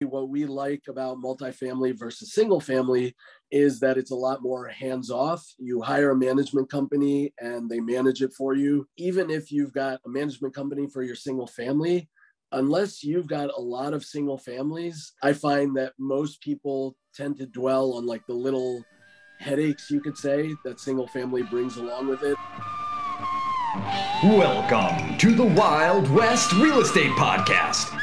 What we like about multifamily versus single family is that it's a lot more hands-off. You hire a management company and they manage it for you. Even if you've got a management company for your single family, unless you've got a lot of single families, I find that most people tend to dwell on like the little headaches, you could say, that single family brings along with it. Welcome to the Wild West Real Estate Podcast.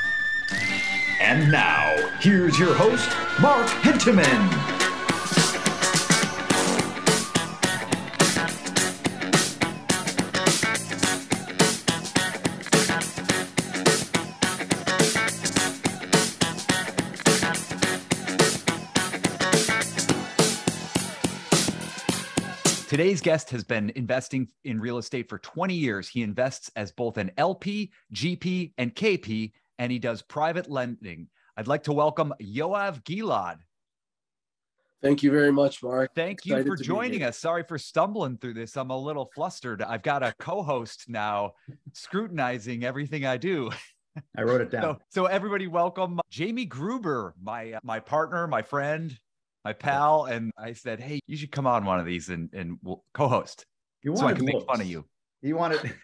And now, here's your host, Mark Henteman. Today's guest has been investing in real estate for 20 years. He invests as both an LP, GP, and KP, and he does private lending. I'd like to welcome Yoav Gilad. Thank you very much, Mark. Thank you for joining us. Sorry for stumbling through this. I'm a little flustered. I've got a co-host now scrutinizing everything I do. I wrote it down. So everybody welcome Jamie Gruber, my partner, my friend, my pal. And I said, hey, you should come on one of these and we'll co-host so I can make fun of you. You wanted,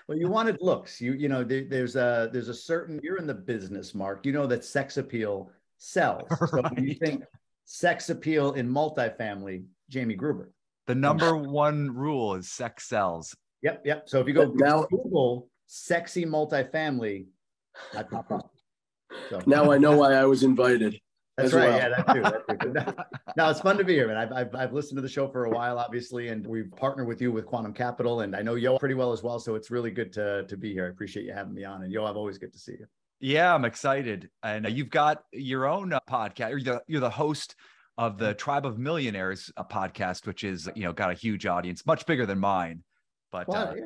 well, you wanted looks. You know, there's a certain, you're in the business, Mark. You know that sex appeal sells. Right. So when you think sex appeal in multifamily, Jamie Gruber. The number one rule is sex sells. Yep. So if you go now, Google sexy multifamily, I pop up. So. Now I know why I was invited. That's right. Well. Yeah, that too. No, it's fun to be here, man. I've listened to the show for a while, obviously, and we've partnered with you with Quantum Capital, and I know Yo pretty well as well. So it's really good to be here. I appreciate you having me on, and Yo, I'm always good to see you. Yeah, I'm excited, and you've got your own podcast. You're the host of the Tribe of Millionaires podcast, which is got a huge audience, much bigger than mine. But well,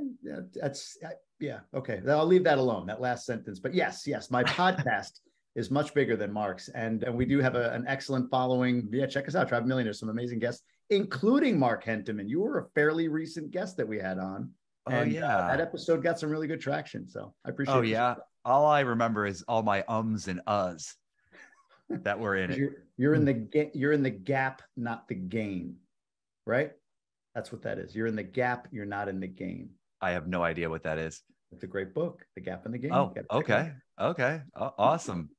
okay. I'll leave that alone. That last sentence, but yes, my podcast is much bigger than Mark's. And we do have an excellent following. Yeah, check us out, Tribe Millionaires, some amazing guests, including Mark Henteman. You were a fairly recent guest that we had on. And that episode got some really good traction. So I appreciate it. Oh, yeah. All I remember is all my ums and uhs that were in it. You're in the gap, not the game, right? That's what that is. You're in the gap. You're not in the game. I have no idea what that is. It's a great book, The Gap in the Game. Oh, okay. Awesome.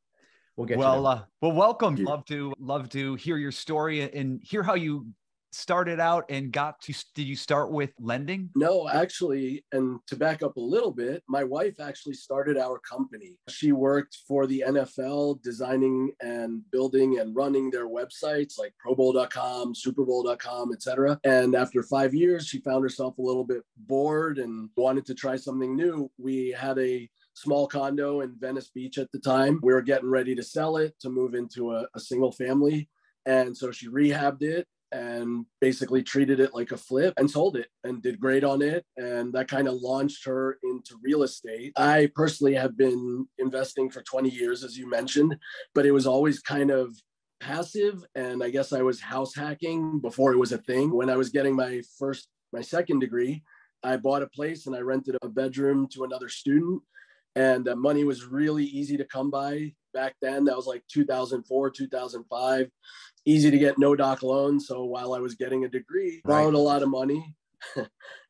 We'll get well, welcome. Love to hear your story and hear how you started out and did you start with lending? No, actually, and to back up a little bit, my wife actually started our company. She worked for the NFL, designing and building and running their websites like ProBowl.com, SuperBowl.com, etc. And after 5 years, she found herself a little bit bored and wanted to try something new. We had a small condo in Venice Beach at the time. We were getting ready to sell it to move into a single family. And so she rehabbed it and basically treated it like a flip and sold it and did great on it. And that kind of launched her into real estate. I personally have been investing for 20 years, as you mentioned, but it was always kind of passive. And I guess I was house hacking before it was a thing. When I was getting my second degree, I bought a place and I rented a bedroom to another student. And money was really easy to come by back then. That was like 2004, 2005. Easy to get no-doc loans. So while I was getting a degree, borrowed a lot of money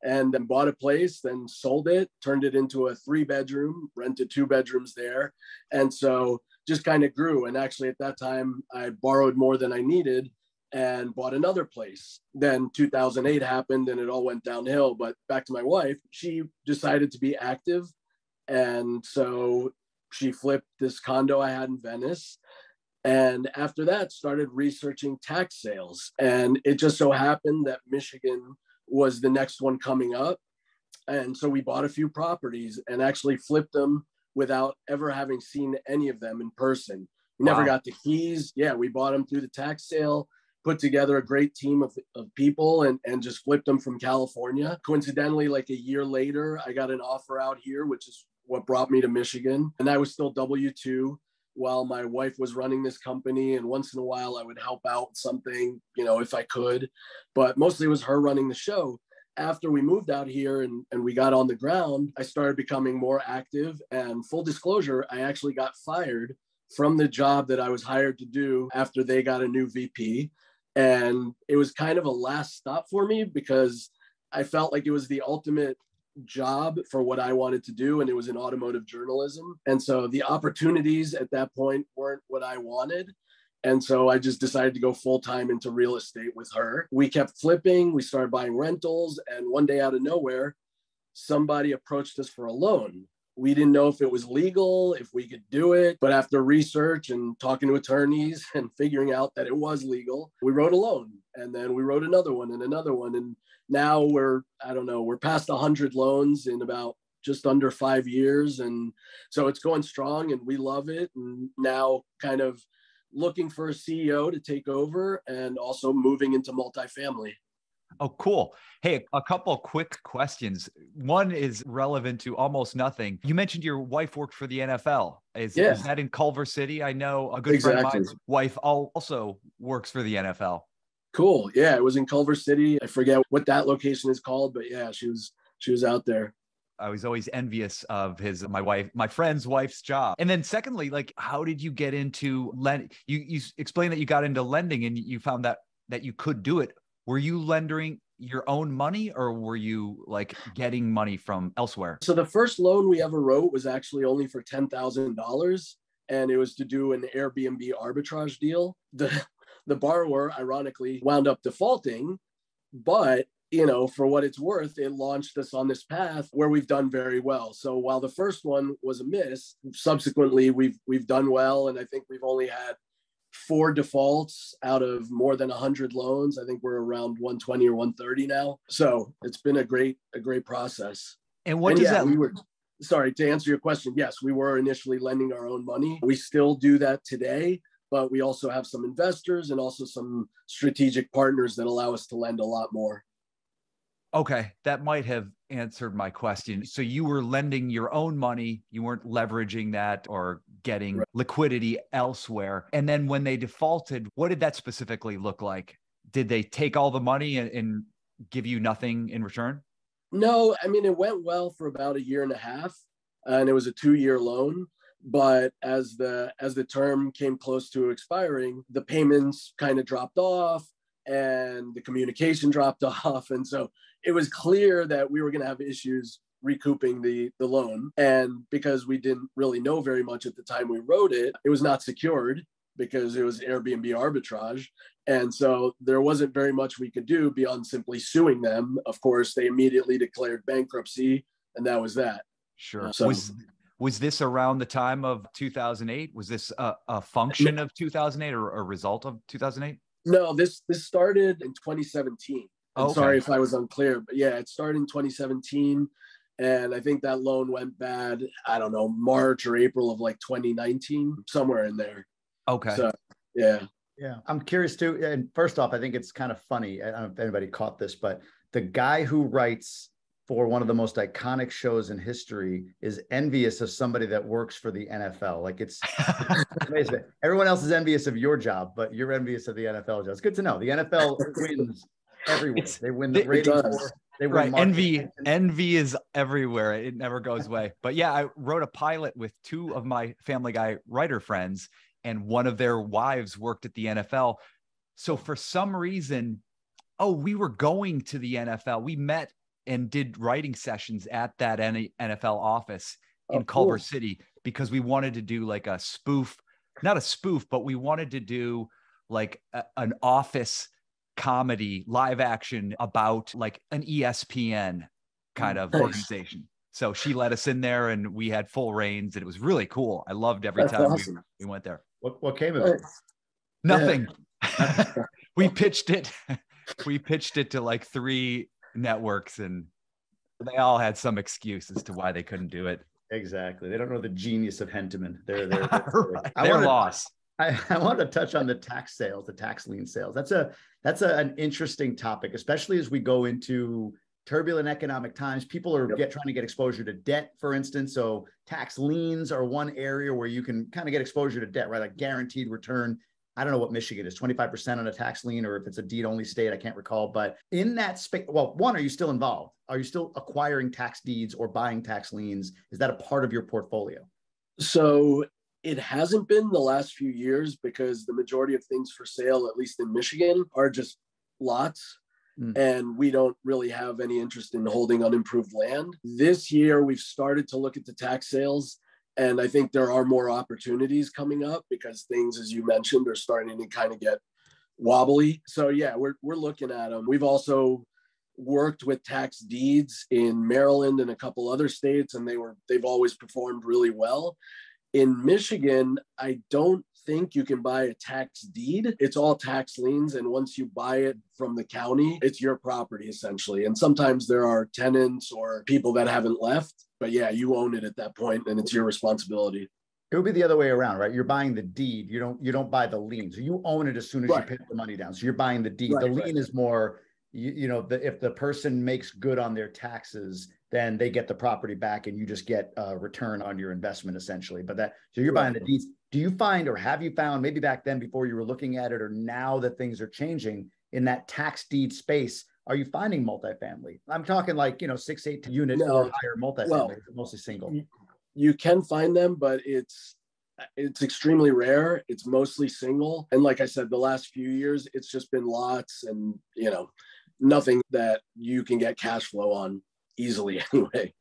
and then bought a place, then sold it, turned it into a 3-bedroom, rented 2 bedrooms there. And so just kind of grew. And actually at that time, I borrowed more than I needed and bought another place. Then 2008 happened and it all went downhill. But back to my wife, she decided to be active. And so she flipped this condo I had in Venice. And after that, started researching tax sales. And it just so happened that Michigan was the next one coming up. And so we bought a few properties and actually flipped them without ever having seen any of them in person. We never got the keys. Yeah, we bought them through the tax sale, put together a great team of people and just flipped them from California. Coincidentally, like a year later, I got an offer out here, which is what brought me to Michigan. And I was still W-2 while my wife was running this company. And once in a while I would help out with something, if I could, but mostly it was her running the show. After we moved out here and we got on the ground, I started becoming more active. And full disclosure, I actually got fired from the job that I was hired to do after they got a new VP. And it was kind of a last stop for me because I felt like it was the ultimate job for what I wanted to do. And it was in automotive journalism. And so the opportunities at that point weren't what I wanted. And so I just decided to go full time into real estate with her. We kept flipping, we started buying rentals. And one day out of nowhere, somebody approached us for a loan. We didn't know if it was legal, if we could do it. But after research and talking to attorneys and figuring out that it was legal, we wrote a loan. And then we wrote another one and another one. And now we're past 100 loans in about just under 5 years. And so it's going strong and we love it. And now kind of looking for a CEO to take over and also moving into multifamily. Oh, cool. Hey, a couple quick questions. One is relevant to almost nothing. You mentioned your wife worked for the NFL. Is that in Culver City? I know a good friend of mine's wife also works for the NFL. Cool. Yeah, it was in Culver City. I forget what that location is called, but yeah, she was out there. I was always envious of my friend's wife's job. And then secondly, like, how did you get into lending? You explained that you got into lending and you found that you could do it. Were you lending your own money or were you like getting money from elsewhere? So the first loan we ever wrote was actually only for $10,000 and it was to do an Airbnb arbitrage deal. The borrower ironically wound up defaulting, but for what it's worth, it launched us on this path where we've done very well. So while the first one was a miss, subsequently we've done well. And I think we've only had 4 defaults out of more than 100 loans. I think we're around 120 or 130 now. So it's been a great process. And what does that? Sorry, to answer your question. Yes, we were initially lending our own money. We still do that today, but we also have some investors and also some strategic partners that allow us to lend a lot more. Okay, that might have answered my question. So you were lending your own money. You weren't leveraging that or getting liquidity elsewhere. And then when they defaulted, what did that specifically look like? Did they take all the money and give you nothing in return? No, I mean, it went well for about 1.5 years and it was a 2-year loan. But as the term came close to expiring, the payments kind of dropped off and the communication dropped off. And so it was clear that we were going to have issues recouping the loan. And because we didn't really know very much at the time we wrote it, it was not secured because it was Airbnb arbitrage. And so there wasn't very much we could do beyond simply suing them. Of course, they immediately declared bankruptcy and that was that. Sure. Was this around the time of 2008? Was this a function of 2008 or a result of 2008? No, this started in 2017. I'm sorry if I was unclear, but yeah, it started in 2017. And I think that loan went bad, I don't know, March or April of like 2019, somewhere in there. Okay. So, yeah. Yeah. I'm curious too. And first off, I think it's kind of funny. I don't know if anybody caught this, but the guy who writes for one of the most iconic shows in history is envious of somebody that works for the NFL. Like it's amazing. Everyone else is envious of your job, but you're envious of the NFL job. It's good to know. The NFL wins everywhere. They win the ratings war. They win Envy is everywhere. It never goes away. But yeah, I wrote a pilot with 2 of my Family Guy writer friends, and one of their wives worked at the NFL. So for some reason, we were going to the NFL. We met and did writing sessions at that NFL office in Culver City because we wanted to do like a spoof, not a spoof, but we wanted to do like an office comedy live action about like an ESPN kind of organization. So she let us in there and we had full reins and it was really cool. I loved every time we went there. What came of it? Nothing. We pitched it. We pitched it to like 3 networks and they all had some excuse as to why they couldn't do it. Exactly. They don't know the genius of Henteman. They're lost. I want to touch on the tax sales, the tax lien sales. That's an interesting topic, especially as we go into turbulent economic times. People are trying to get exposure to debt, for instance. So tax liens are one area where you can kind of get exposure to debt, right? Like guaranteed return. I don't know what Michigan is, 25% on a tax lien, or if it's a deed-only state, I can't recall. But in that space, well, one, are you still involved? Are you still acquiring tax deeds or buying tax liens? Is that a part of your portfolio? So It hasn't been the last few years because the majority of things for sale, at least in Michigan, are just lots. And we don't really have any interest in holding unimproved land. This year, we've started to look at the tax sales. And I think there are more opportunities coming up because things, as you mentioned, are starting to kind of get wobbly. So yeah, we're looking at them. We've also worked with tax deeds in Maryland and a couple other states, and they've always performed really well. In Michigan, I don't think you can buy a tax deed. It's all tax liens. And once you buy it from the county, it's your property essentially. And sometimes there are tenants or people that haven't left, but yeah, you own it at that point and it's your responsibility. It would be the other way around, right? You're buying the deed. You don't buy the lien. So you own it as soon as you pay the money down. So you're buying the deed. The lien is more, if the person makes good on their taxes, then they get the property back and you just get a return on your investment essentially. So you're buying the deeds. Do you find, or have you found, maybe back then before you were looking at it, or now that things are changing in that tax deed space, are you finding multifamily? I'm talking like, 6-8 unit or higher multifamily, mostly single. You can find them, but it's extremely rare. It's mostly single. And like I said, the last few years, it's just been lots and, nothing that you can get cash flow on easily anyway.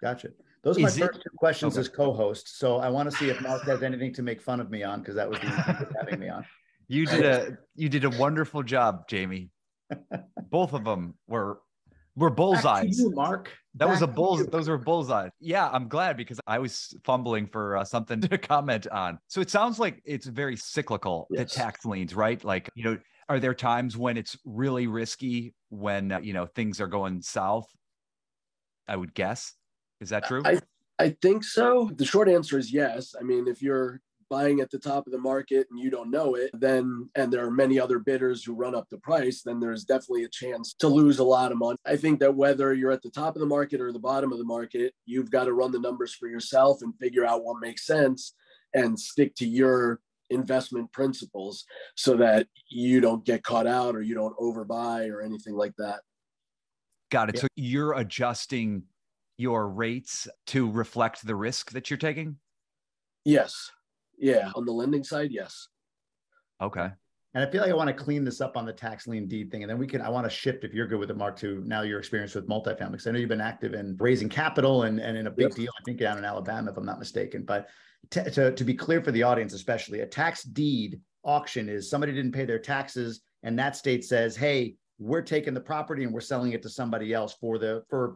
Gotcha. Those are my first two questions as co-host. So I want to see if Mark has anything to make fun of me on, because that was the intent of having me on. You did a wonderful job, Jamie. Both of them were bullseyes. You, Mark. Those were bullseyes. Yeah, I'm glad because I was fumbling for something to comment on. So it sounds like it's very cyclical, the tax liens, right? Like, are there times when it's really risky when, things are going south? I would guess. Is that true? I think so. The short answer is yes. I mean, if you're buying at the top of the market and you don't know it, and there are many other bidders who run up the price, then there's definitely a chance to lose a lot of money. I think that whether you're at the top of the market or the bottom of the market, you've got to run the numbers for yourself and figure out what makes sense and stick to your investment principles so that you don't get caught out or you don't overbuy or anything like that. Got it. Yeah. So you're adjusting your rates to reflect the risk that you're taking? Yes. Yeah. On the lending side, yes. Okay. And I feel like I want to clean this up on the tax lien deed thing. And then I want to shift, if you're good with it, Mark, to now your experience with multifamily. Because I know you've been active in raising capital and in a big deal, I think down in Alabama, if I'm not mistaken. But to be clear for the audience, especially, a tax deed auction is somebody didn't pay their taxes and that state says, hey, we're taking the property and we're selling it to somebody else for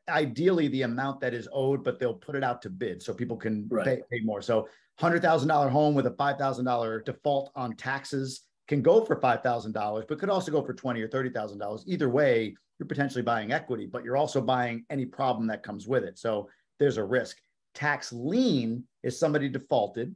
ideally the amount that is owed, but they'll put it out to bid so people can pay more. So $100,000 home with a $5,000 default on taxes can go for $5,000, but could also go for $20,000 or $30,000. Either way, you're potentially buying equity, but you're also buying any problem that comes with it. So there's a risk. Tax lien is somebody defaulted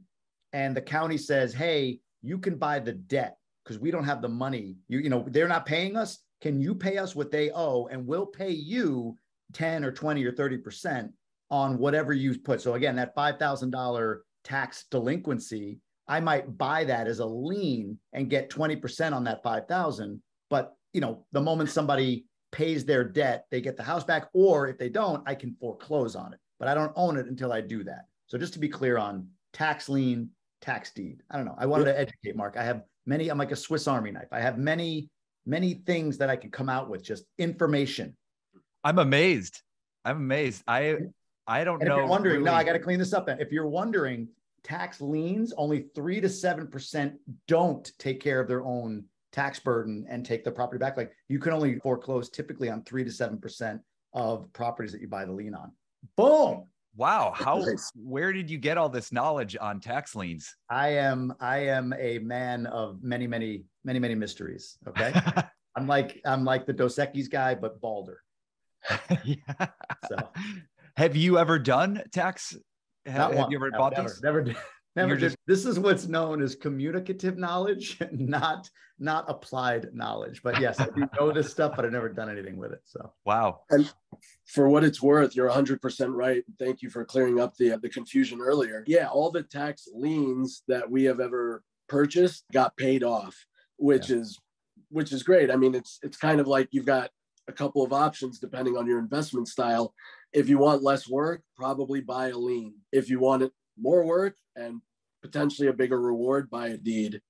and the county says, hey, you can buy the debt because we don't have the money. They're not paying us. Can you pay us what they owe? And we'll pay you 10 or 20 or 30% on whatever you put. So again, that $5,000 tax delinquency, I might buy that as a lien and get 20% on that 5,000. But the moment somebody pays their debt, they get the house back, or if they don't, I can foreclose on it, but I don't own it until I do that. So just to be clear on tax lien, tax deed. I don't know. I wanted to educate Mark. I'm like a Swiss Army knife. I have many things that I can come out with, just information. I'm amazed. I don't know. If you're wondering, I got to clean this up. If you're wondering, tax liens, only 3 to 7% don't take care of their own tax burden and take the property back. Like you can only foreclose typically on 3 to 7% of properties that you buy the lien on. Boom. Wow. Where did you get all this knowledge on tax liens? I am a man of many mysteries. Okay. I'm like the Dos Equis guy, but balder. Yeah. So have you ever done tax? Have you ever bought these? Never did. This is what's known as communicative knowledge, not applied knowledge. But yes, I do know this stuff, but I've never done anything with it. So wow. And for what it's worth, you're 100% right. Thank you for clearing up the confusion earlier. Yeah, all the tax liens that we have ever purchased got paid off, which is great. I mean, it's kind of like you've got a couple of options depending on your investment style. If you want less work, probably buy a lien. If you want more work and potentially a bigger reward by a deed.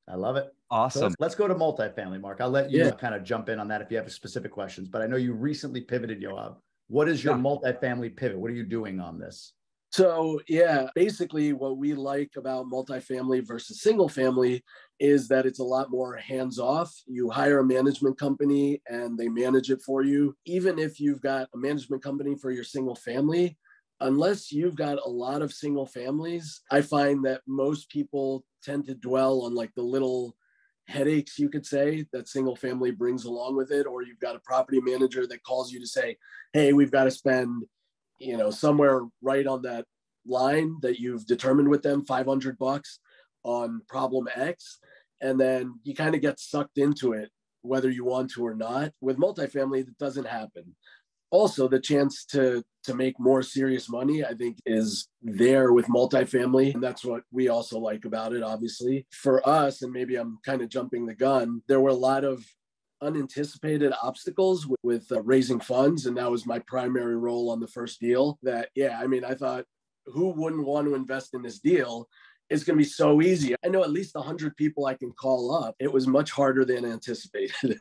I love it. Awesome. So let's go to multifamily, Mark. I'll let you kind of jump in on that if you have specific questions, but I know you recently pivoted, Yoav. What is your multifamily pivot? What are you doing on this? So basically what we like about multifamily versus single family is that it's a lot more hands-off. You hire a management company and they manage it for you. Even if you've got a management company for your single family, unless you've got a lot of single families, I find that most people tend to dwell on like the little headaches, you could say, that single family brings along with it. Or you've got a property manager that calls you to say, hey, we've got to spend, somewhere right on that line that you've determined with them, $500 on problem X. And then you kind of get sucked into it, whether you want to or not. With multifamily, that doesn't happen. Also, the chance to make more serious money, I think, is there with multifamily. And that's what we also like about it, obviously. For us, and maybe I'm kind of jumping the gun, there were a lot of unanticipated obstacles with raising funds. And that was my primary role on the first deal. I thought, who wouldn't want to invest in this deal? It's going to be so easy. I know at least 100 people I can call up. It was much harder than anticipated.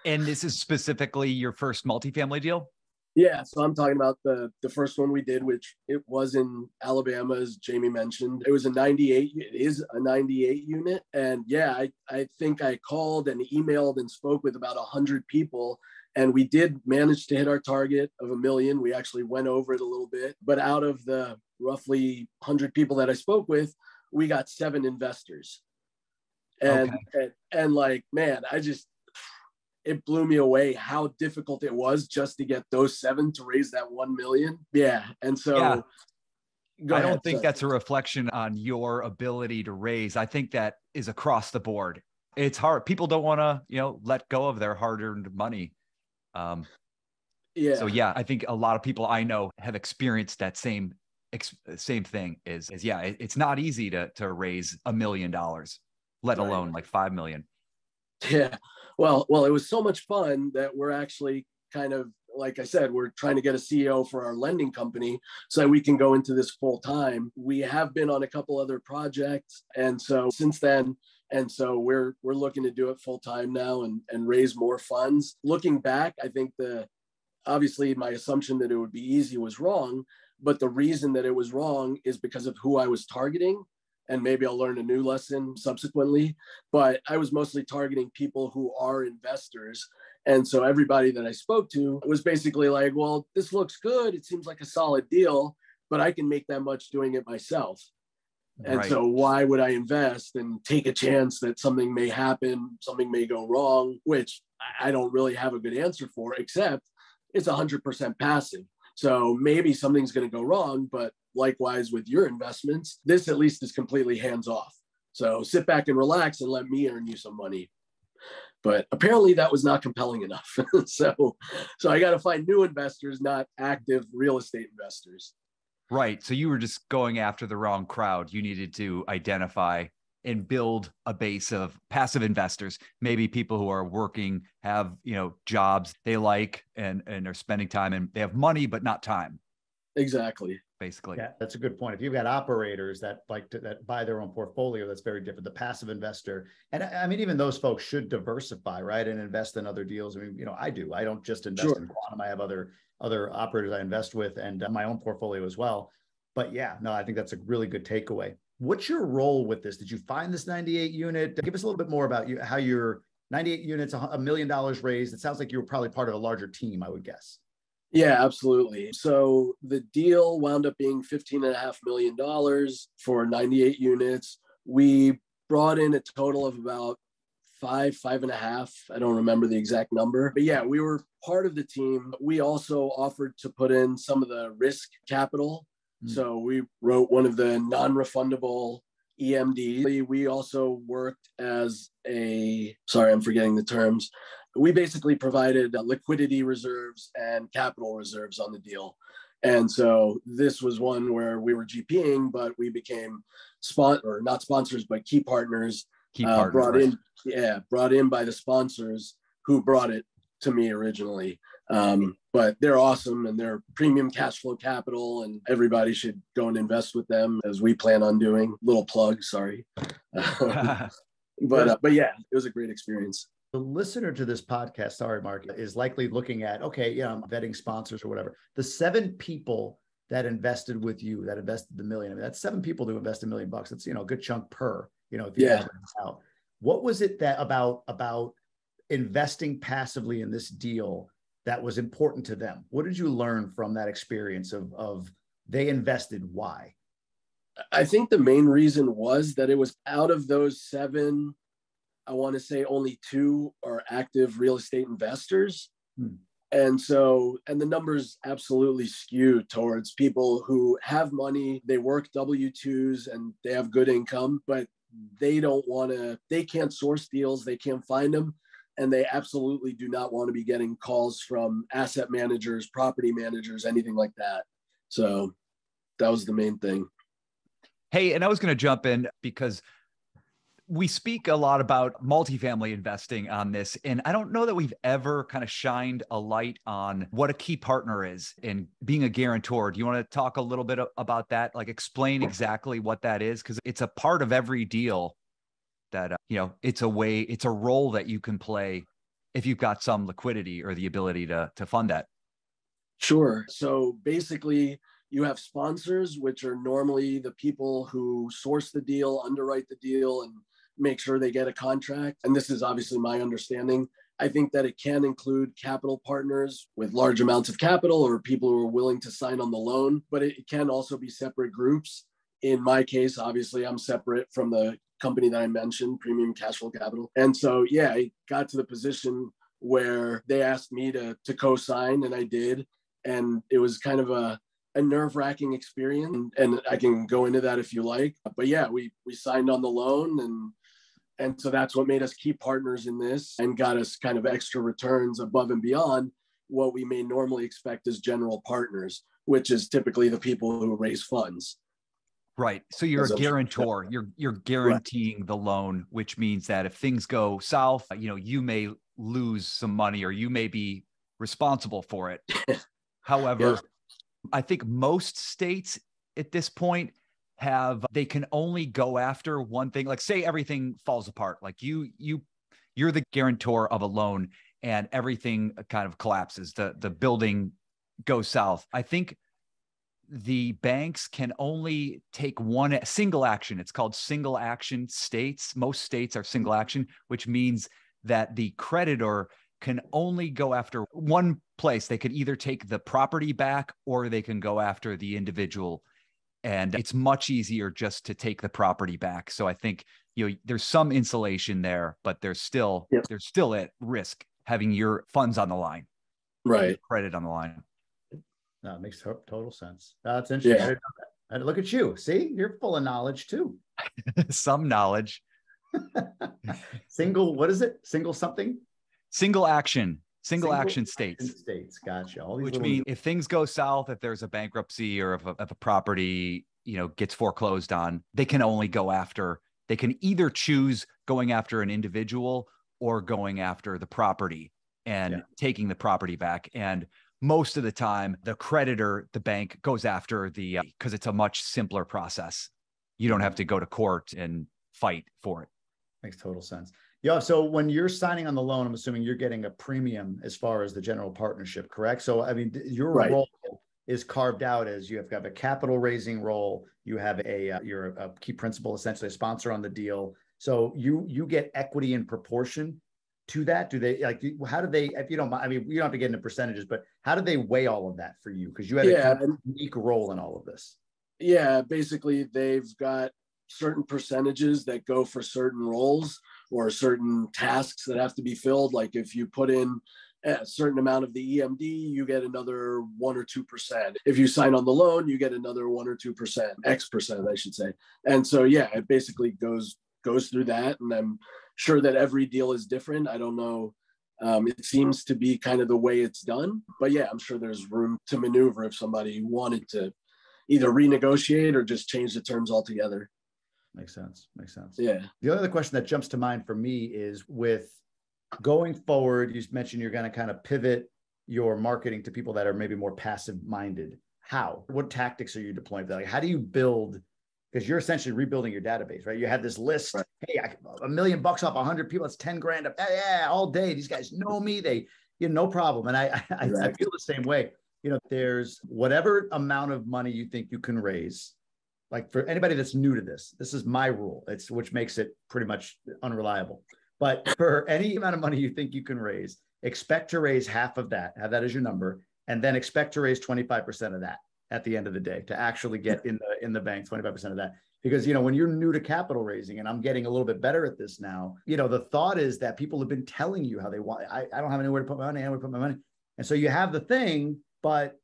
And this is specifically your first multifamily deal? Yeah, so I'm talking about the first one we did, which it was in Alabama, as Jamie mentioned. It was it is a 98 unit. And I think I called and emailed and spoke with about 100 people. And we did manage to hit our target of $1 million. We actually went over it a little bit. But out of the roughly 100 people that I spoke with, we got 7 investors. And it blew me away how difficult it was just to get those 7 to raise that 1 million. Yeah. And so I don't think that's a reflection on your ability to raise. I think that is across the board. It's hard. People don't want to, let go of their hard-earned money. So I think a lot of people I know have experienced that same thing it's not easy to raise $1 million, let alone like 5 million. Yeah. Well, it was so much fun that we're actually kind of, like I said, we're trying to get a CEO for our lending company so that we can go into this full time. We have been on a couple other projects. And so since then, we're looking to do it full time now and raise more funds. Looking back, I think obviously my assumption that it would be easy was wrong, but the reason that it was wrong is because of who I was targeting. And maybe I'll learn a new lesson subsequently, but I was mostly targeting people who are investors. And so everybody that I spoke to was basically like, well, this looks good. It seems like a solid deal, but I can make that much doing it myself. And so why would I invest and take a chance that something may happen, something may go wrong, which I don't really have a good answer for, except it's 100% passive. So maybe something's going to go wrong, but likewise with your investments, this at least is completely hands off. So sit back and relax and let me earn you some money. But apparently that was not compelling enough. So I got to find new investors, not active real estate investors. Right. So you were just going after the wrong crowd. You needed to identify and build a base of passive investors, maybe people who are working, have, jobs they like and are spending time, and they have money, but not time. Exactly. Basically. Yeah, that's a good point. If you've got operators that that buy their own portfolio, that's very different. The passive investor, and I mean, even those folks should diversify, right, and invest in other deals. I mean, I do. I don't just invest in quantum. I have other operators I invest with, and my own portfolio as well. But I think that's a really good takeaway. What's your role with this? Did you find this 98 unit? Give us a little bit more about how your 98 units, $1 million raised. It sounds like you were probably part of a larger team, I would guess. Yeah, absolutely. So the deal wound up being $15.5 million for 98 units. We brought in a total of about 5.5. I don't remember the exact number, but we were part of the team. We also offered to put in some of the risk capital. So we wrote one of the non-refundable EMDs. We also worked as I'm forgetting the terms. We basically provided liquidity reserves and capital reserves on the deal. And so this was one where we were GPing, but we became not sponsors, but key partners. Brought in by the sponsors who brought it to me originally. But they're awesome and they're premium cash flow capital, and everybody should go and invest with them, as we plan on doing. Little plug, sorry. But yeah, it was a great experience. The listener to this podcast, sorry, Mark, is likely looking at, okay, yeah, I'm vetting sponsors or whatever. The 7 people that invested with you, that invested the $1 million, I mean, that's 7 people to invest $1 million. That's, a good chunk per, if you average it out. What was it that about investing passively in this deal that was important to them? What did you learn from that experience of they invested? Why? I think the main reason was that it was out of those 7, I want to say only 2 are active real estate investors. And the numbers absolutely skew towards people who have money, they work W-2s and they have good income, but they can't source deals, they can't find them. And they absolutely do not want to be getting calls from asset managers, property managers, anything like that. So that was the main thing. Hey, and I was going to jump in because we speak a lot about multifamily investing on this, and I don't know that we've ever kind of shined a light on what a key partner is in being a guarantor. Do you want to talk a little bit about that? Like explain exactly what that is, because it's a part of every deal that, it's a role that you can play if you've got some liquidity or the ability to fund that. Sure. So basically, you have sponsors, which are normally the people who source the deal, underwrite the deal, and make sure they get a contract. And this is obviously my understanding. I think that it can include capital partners with large amounts of capital or people who are willing to sign on the loan, but it can also be separate groups. In my case, obviously, I'm separate from the company that I mentioned, Premium Cash Flow Capital. And so, yeah, I got to the position where they asked me to co-sign, and I did. And it was kind of a nerve-wracking experience, and I can go into that if you like. But yeah, we signed on the loan, and so that's what made us key partners in this and got us kind of extra returns above and beyond what we may normally expect as general partners, which is typically the people who raise funds. Right. So you're a guarantor. You're guaranteeing the loan, which means that if things go south, you may lose some money or you may be responsible for it. However, I think most states at this point they can only go after one thing. Like say everything falls apart, like you're the guarantor of a loan and everything kind of collapses. The building goes south. I think the banks can only take one single action. It's called single action states. Most states are single action, which means that the creditor can only go after one place. They could either take the property back or they can go after the individual. And it's much easier just to take the property back. So I think, there's some insulation there, but there's still at risk having your funds on the line, right? Credit on the line. No, it makes total sense. That's interesting. Yeah. I didn't know that. And look at you. See, you're full of knowledge too. Some knowledge. What is it? Single something? Single action states. States. Gotcha. Which means if things go south, if there's a bankruptcy or if a property, gets foreclosed on, they can either choose going after an individual or going after the property and taking the property back. And most of the time, the creditor, the bank, goes after because it's a much simpler process. You don't have to go to court and fight for it. Makes total sense. Yeah. So when you're signing on the loan, I'm assuming you're getting a premium as far as the general partnership, correct? So, I mean, your role is carved out as you have got a capital raising role. You have you're a key principal, essentially a sponsor on the deal. So you get equity in proportion to that. Do they how do they, if you don't mind, I mean, you don't have to get into percentages, but how do they weigh all of that for you? Because you had a unique role in all of this. Yeah, basically they've got certain percentages that go for certain roles or certain tasks that have to be filled. Like if you put in a certain amount of the EMD, you get another 1 or 2%. If you sign on the loan, you get another 1 or 2%, X%, I should say. And so, yeah, it basically goes through that. And I'm sure that every deal is different. I don't know. It seems to be kind of the way it's done, but yeah, I'm sure there's room to maneuver if somebody wanted to either renegotiate or just change the terms altogether. Makes sense. Yeah. The other question that jumps to mind for me is with going forward, you mentioned you're going to kind of pivot your marketing to people that are maybe more passive minded? How? What tactics are you deploying? Like, how do you build? Because you're essentially rebuilding your database, right? You have this list. Right. Hey, $1 million off 100 people. It's 10 grand up. Yeah, all day. These guys know me. They, no problem. And I feel the same way. There's whatever amount of money you think you can raise. Like, for anybody that's new to this is my rule. Which makes it pretty much unreliable. But for any amount of money you think you can raise, expect to raise half of that. Have that as your number, and then expect to raise 25% of that at the end of the day to actually get in the bank, 25% of that. Because, when you're new to capital raising, and I'm getting a little bit better at this now, the thought is that people have been telling you how they want, I don't have anywhere to put my money, anywhere to put my money. And so you have the thing, but,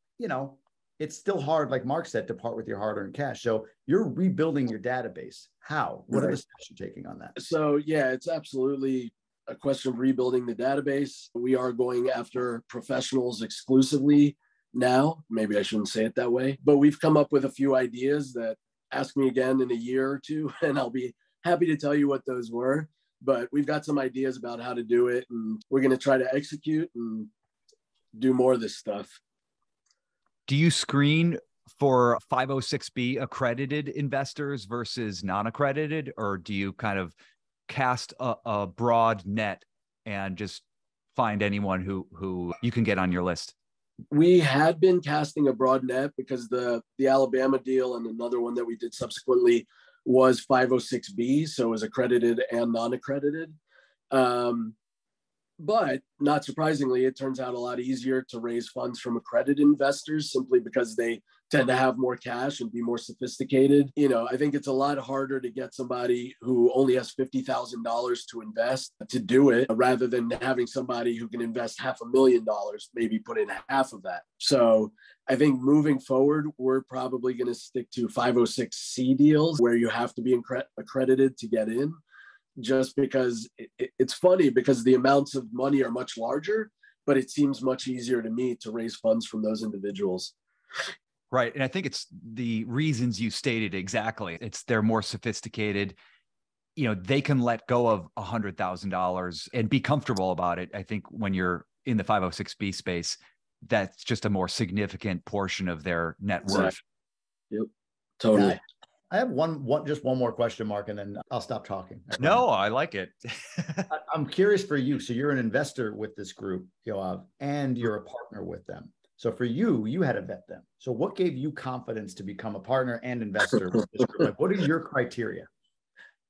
it's still hard, like Mark said, to part with your hard-earned cash. So you're rebuilding your database. How? What are the steps you're taking on that? So, yeah, it's absolutely a question of rebuilding the database. We are going after professionals exclusively now. Maybe I shouldn't say it that way, but we've come up with a few ideas that ask me again in a year or two, and I'll be happy to tell you what those were. But we've got some ideas about how to do it, and we're going to try to execute and do more of this stuff. Do you screen for 506B accredited investors versus non-accredited, or do you kind of cast a broad net and just find anyone who you can get on your list? We had been casting a broad net because the Alabama deal and another one that we did subsequently was 506B, so it was accredited and non-accredited. But not surprisingly, it turns out a lot easier to raise funds from accredited investors simply because they tend to have more cash and be more sophisticated. I think it's a lot harder to get somebody who only has $50,000 to invest to do it rather than having somebody who can invest $500,000, maybe put in half of that. So I think moving forward, we're probably going to stick to 506C deals where you have to be accredited to get in. Just because it's funny because the amounts of money are much larger, but it seems much easier to me to raise funds from those individuals. Right. And I think it's the reasons you stated exactly. They're more sophisticated. They can let go of $100,000 and be comfortable about it. I think when you're in the 506B space, that's just a more significant portion of their net worth. Exactly. Yep. Totally. Yeah. I have just one more question, Mark, and then I'll stop talking. No, I like it. I'm curious for you. So you're an investor with this group, Yoav, and you're a partner with them. So for you had to vet them. So what gave you confidence to become a partner and investor with this group? Like, what are your criteria?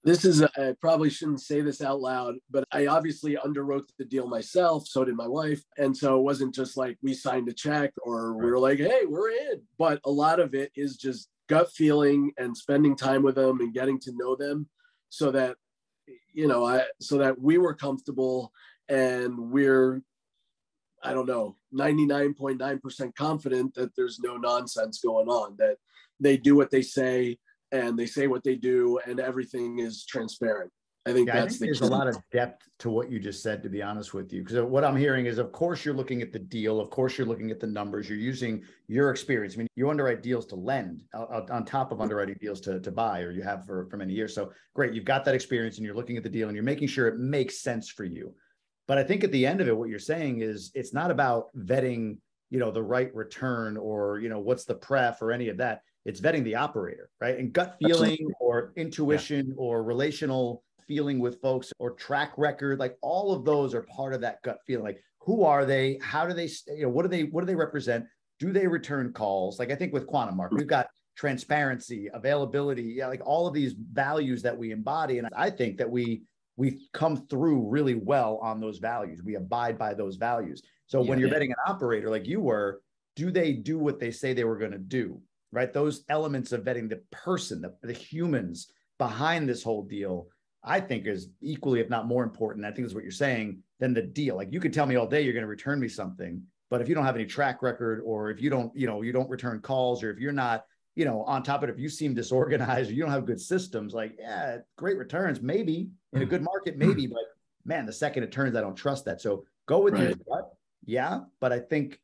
I probably shouldn't say this out loud, but I obviously underwrote the deal myself. So did my wife. And so it wasn't just like we signed a check or we were like, hey, we're in. But a lot of it is just gut feeling and spending time with them and getting to know them so that, so that we were comfortable and we're, 99.9% confident that there's no nonsense going on, that they do what they say and they say what they do and everything is transparent. I think there's a lot of depth to what you just said, to be honest with you. Because what I'm hearing is, of course, you're looking at the deal. Of course, you're looking at the numbers. You're using your experience. I mean, you underwrite deals to lend on top of underwriting deals to buy, or you have for many years. So great. You've got that experience and you're looking at the deal and you're making sure it makes sense for you. But I think at the end of it, what you're saying is it's not about vetting, the right return or, what's the pref or any of that. It's vetting the operator, right? And gut feeling or intuition or relational feeling with folks or track record, like all of those are part of that gut feeling. Like, who are they? How do they, what do they represent? Do they return calls? Like, I think with Quantum, Mark, we've got transparency, availability, like all of these values that we embody. And I think that we come through really well on those values. We abide by those values. So when you're vetting an operator like you were, do they do what they say they were going to do? Right? Those elements of vetting the person, the humans behind this whole deal, I think is equally, if not more important, I think is what you're saying, than the deal. Like, you could tell me all day you're going to return me something, but if you don't have any track record, or if you don't, you don't return calls, or if you're not, on top of it, if you seem disorganized or you don't have good systems, like, yeah, great returns, maybe in a good market, maybe, but man, the second it turns, I don't trust that. So go with your gut. Yeah. But I think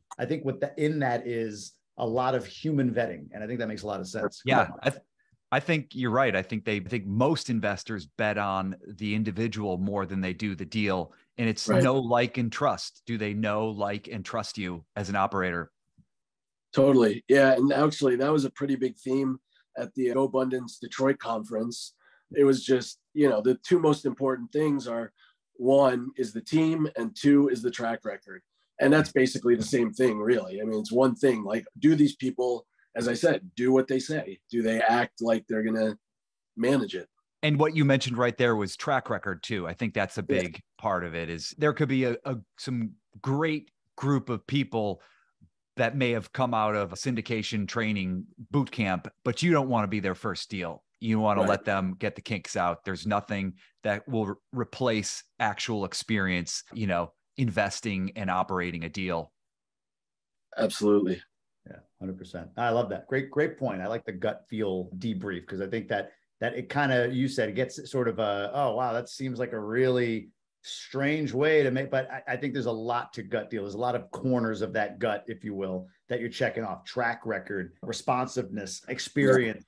in that is a lot of human vetting. And I think that makes a lot of sense. Yeah. I think you're right. I think most investors bet on the individual more than they do the deal. And it's Right. know, like, and trust. Do they know, like, and trust you as an operator? Totally. Yeah. And actually, that was a pretty big theme at the Go Abundance Detroit conference. It was just, the two most important things are, one is the team and two is the track record. And that's basically the same thing, really. I mean, it's one thing. Like, do these people, as I said, do what they say? Do they act like they're going to manage it? And what you mentioned right there was track record too. I think that's a big part of it. Is there could be some great group of people that may have come out of a syndication training boot camp, but you don't want to be their first deal. You want to let them get the kinks out. There's nothing that will replace actual experience, investing and operating a deal. Absolutely. Yeah, 100%. I love that. Great point. I like the gut feel debrief, because I think that it kind of, you said, it gets sort of oh, wow, that seems like a really strange way to make, but I think there's a lot to gut deal. There's a lot of corners of that gut, if you will, that you're checking off: track record, responsiveness, experience,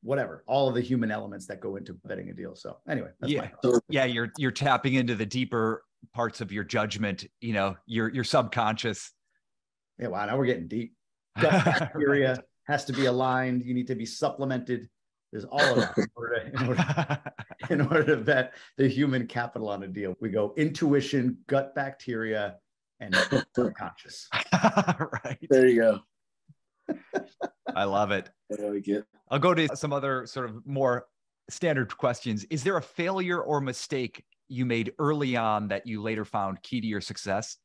whatever, all of the human elements that go into betting a deal. So anyway, that's you're tapping into the deeper parts of your judgment, your subconscious. Yeah, wow, now we're getting deep. Gut bacteria has to be aligned. You need to be supplemented. There's all of that in order to bet the human capital on a deal. We go intuition, gut bacteria, and subconscious. Right. There you go. I love it. I'll go to some other sort of more standard questions. Is there a failure or mistake you made early on that you later found key to your success?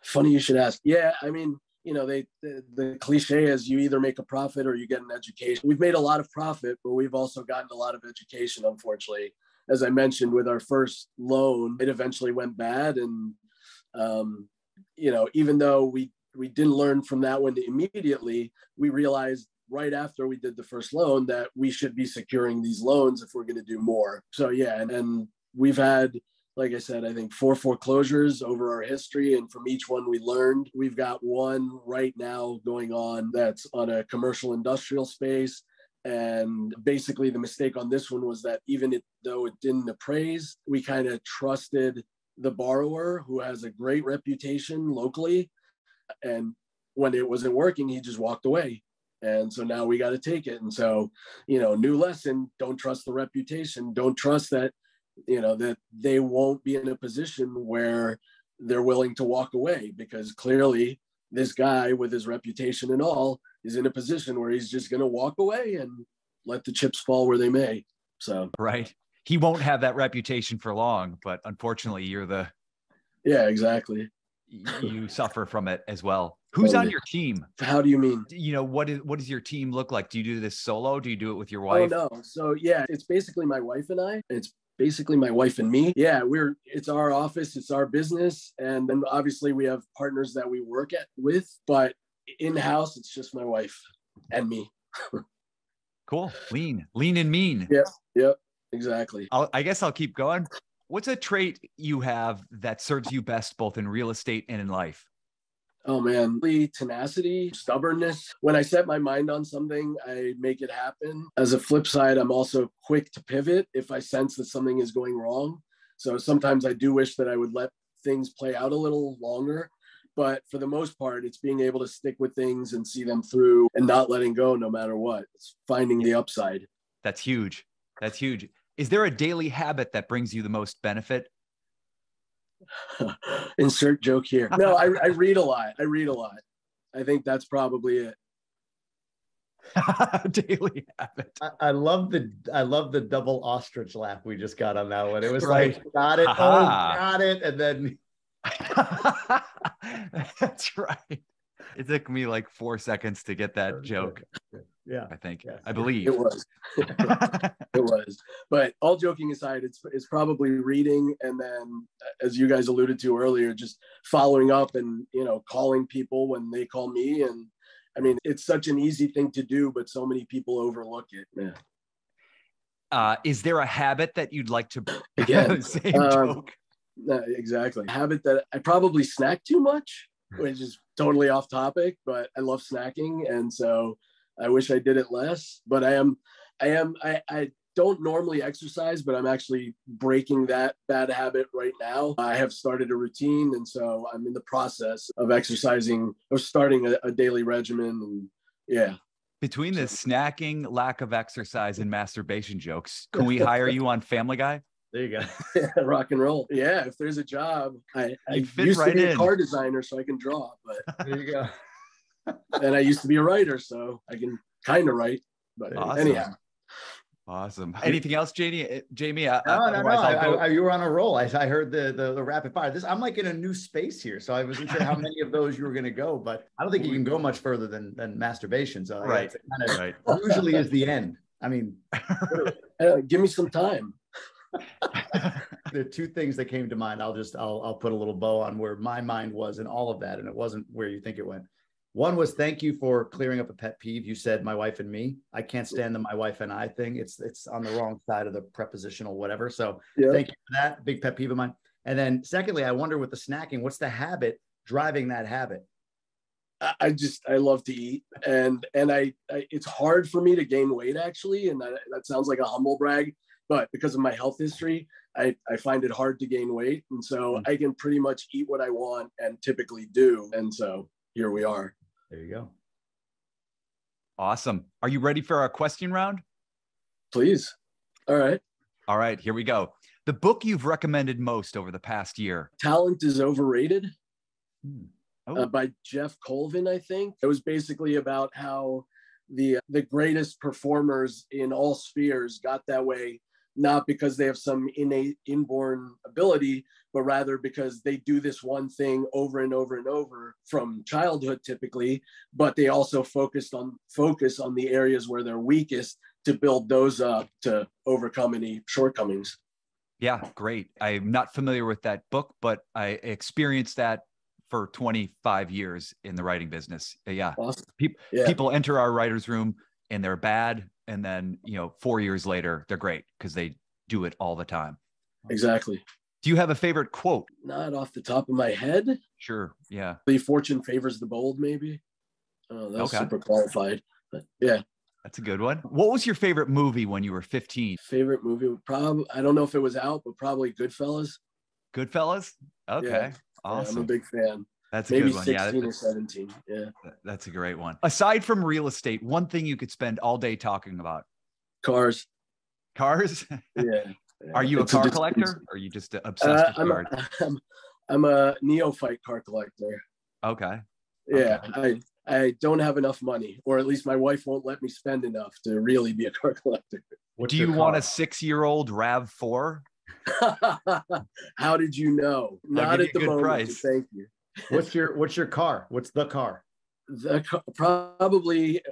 Funny you should ask. Yeah, I mean, the cliche is you either make a profit or you get an education. We've made a lot of profit, but we've also gotten a lot of education, unfortunately. As I mentioned, with our first loan, it eventually went bad. And, even though we didn't learn from that one immediately, we realized right after we did the first loan that we should be securing these loans if we're going to do more. So, yeah, and we've had, like I said, I think 4 foreclosures over our history. And from each one we learned. We've got one right now going on that's on a commercial industrial space. And basically the mistake on this one was that even though it didn't appraise, we kind of trusted the borrower, who has a great reputation locally. And when it wasn't working, he just walked away. And so now we got to take it. And so, new lesson: don't trust the reputation. Don't trust that that they won't be in a position where they're willing to walk away, because clearly this guy, with his reputation and all, is in a position where he's just going to walk away and let the chips fall where they may. So, right. He won't have that reputation for long, but unfortunately yeah, exactly. You suffer from it as well. Who's on your team? How do you mean? What does your team look like? Do you do this solo? Do you do it with your wife? Oh, no. So yeah, it's basically my wife and I. It's basically my wife and me. Yeah, it's our office, it's our business. And then obviously we have partners that we work with, but in-house, it's just my wife and me. Cool. Lean and mean. Yep, exactly. I guess I'll keep going. What's a trait you have that serves you best, both in real estate and in life? Oh man, tenacity, stubbornness. When I set my mind on something, I make it happen. As a flip side, I'm also quick to pivot if I sense that something is going wrong. So sometimes I do wish that I would let things play out a little longer. But for the most part, it's being able to stick with things and see them through and not letting go no matter what. It's finding the upside. That's huge. That's huge. Is there a daily habit that brings you the most benefit? Insert joke here. No, I read a lot. I think that's probably it. Daily habit. I love the double ostrich laugh we just got on that one. It was right. Like, got it. Aha. Oh, got it. And then that's right. It took me like 4 seconds to get that joke. Yeah, I think. Yes. I believe it was. It was. But all joking aside, it's probably reading, and then, as you guys alluded to earlier, just following up and calling people when they call me. And I mean, it's such an easy thing to do, but so many people overlook it. Yeah. Is there a habit that you'd like to again? Same joke. No, exactly. A habit that I probably snack too much, which is totally off topic, but I love snacking. And so I wish I did it less, but I don't normally exercise, but I'm actually breaking that bad habit right now. I have started a routine, and so I'm in the process of exercising, or starting a daily regimen. And yeah. Between the snacking, lack of exercise, and masturbation jokes, can we hire you on Family Guy? There you go. Yeah, rock and roll. Yeah, if there's a job, I fit used right to be in. a car designer, so I can draw, but There you go. and I used to be a writer, so I can kind of write. But Awesome. anyhow. Awesome. Anything else, Jamie? No. You were on a roll. I heard the rapid fire. I'm like in a new space here, so I wasn't sure how many of those you were going to go, but I don't think you can go much further than masturbation. So right, usually is the end. I mean, give me some time. There are two things that came to mind. I'll put a little bow on where my mind was in all of that, and it wasn't where you think it went. One was, thank you for clearing up a pet peeve. You said my wife and me. I can't stand the my wife and I thing. It's on the wrong side of the prepositional whatever. So Thank you for that. Big pet peeve of mine. And then secondly, I wonder with the snacking, what's the habit driving that habit? I love to eat, and I it's hard for me to gain weight, actually. And that sounds like a humble brag, but because of my health history, I find it hard to gain weight. And so I can pretty much eat what I want and typically do. And so here we are. There you go. Awesome. Are you ready for our question round? Please. All right. All right, here we go. The book you've recommended most over the past year. Talent is Overrated. By Jeff Colvin, I think. It was basically about how the greatest performers in all spheres got that way, not because they have some innate inborn ability, but rather because they do this one thing over and over and over from childhood typically, but they also focus on the areas where they're weakest to build those up to overcome any shortcomings. Yeah, great. I'm not familiar with that book, but I experienced that for 25 years in the writing business. Yeah. Awesome. People enter our writer's room and they're bad. And then, 4 years later, they're great because they do it all the time. Exactly. Do you have a favorite quote? Not off the top of my head. Sure. Yeah. The fortune favors the bold, maybe. Oh, that's super qualified. But yeah. That's a good one. What was your favorite movie when you were 15? Favorite movie? Probably, I don't know if it was out, but probably Goodfellas. Goodfellas? Okay. Yeah. Awesome. Yeah, I'm a big fan. That's a maybe good one. 16 or 17. Yeah. That's a great one. Aside from real estate, one thing you could spend all day talking about. Cars. Cars? Yeah. Are you a car collector? Or are you just obsessed with cars? I'm a neophyte car collector. Okay. Yeah. Okay. I don't have enough money, or at least my wife won't let me spend enough to really be a car collector. Do you want a 6-year-old RAV4? How did you know? Not at the moment. Price. Thank you. What's your car? What's the car? Probably,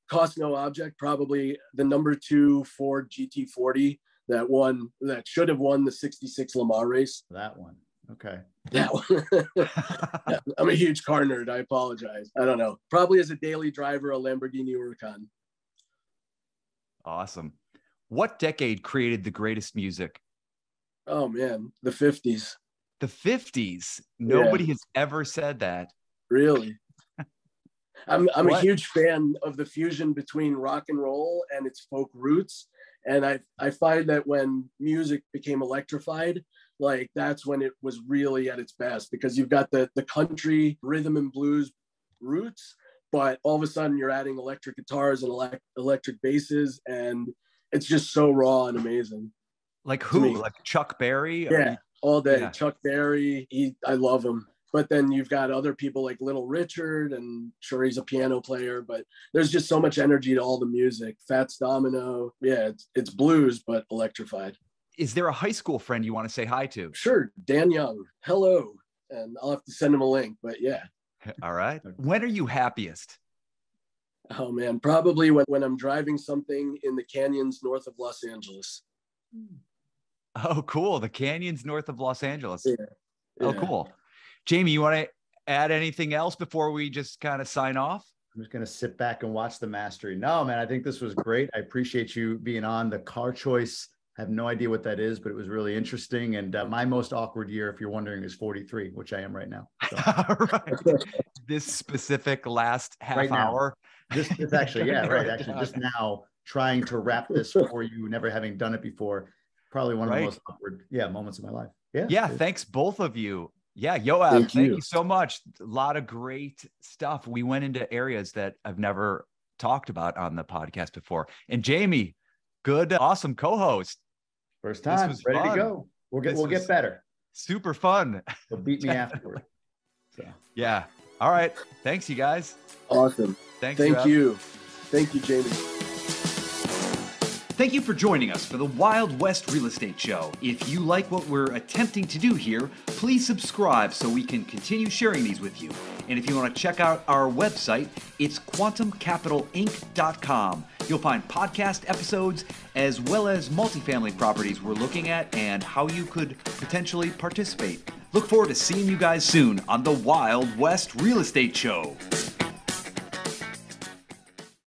cost no object, probably the number 2 Ford GT40 that should have won the 66 Le Mans race. That one. Okay. That one. I'm a huge car nerd. I apologize. I don't know. Probably as a daily driver, a Lamborghini Huracan. Awesome. What decade created the greatest music? Oh man, the 50s. The 50s. Nobody has ever said that. Really? I'm a huge fan of the fusion between rock and roll and its folk roots. And I find that when music became electrified, like that's when it was really at its best, because you've got the country rhythm and blues roots, but all of a sudden you're adding electric guitars and electric basses, and it's just so raw and amazing. Like who? Like Chuck Berry? Yeah, all day. Yeah. Chuck Berry, I love him. But then you've got other people like Little Richard, and sure, he's a piano player, but there's just so much energy to all the music. Fats Domino. Yeah, it's blues, but electrified. Is there a high school friend you want to say hi to? Sure. Dan Young. Hello. And I'll have to send him a link, but yeah. All right. When are you happiest? Oh man, probably when I'm driving something in the canyons north of Los Angeles. Oh, cool. The canyons north of Los Angeles. Yeah. Oh, cool. Jamie, you want to add anything else before we just kind of sign off? I'm just going to sit back and watch the mastery. No, man, I think this was great. I appreciate you being on. The car choice I have no idea what that is, but it was really interesting. And my most awkward year, if you're wondering, is 43, which I am right now. So. Right. This specific last half right hour. This actually, yeah, right. Actually, just now trying to wrap this for you, never having done it before. Probably one of the most awkward, moments of my life. Yeah. Yeah. Thanks, both of you. Yeah. Yoav, thank you so much. A lot of great stuff. We went into areas that I've never talked about on the podcast before. And Jamie, good, awesome co-host. First time, ready to go. We'll get better. Super fun. They'll beat me afterward. So. Yeah. All right. Thanks, you guys. Awesome. Thank you. Thank you, Jamie. Thank you for joining us for the Wild West Real Estate Show. If you like what we're attempting to do here, please subscribe so we can continue sharing these with you. And if you want to check out our website, it's quantumcapitalinc.com. You'll find podcast episodes as well as multifamily properties we're looking at and how you could potentially participate. Look forward to seeing you guys soon on the Wild West Real Estate Show.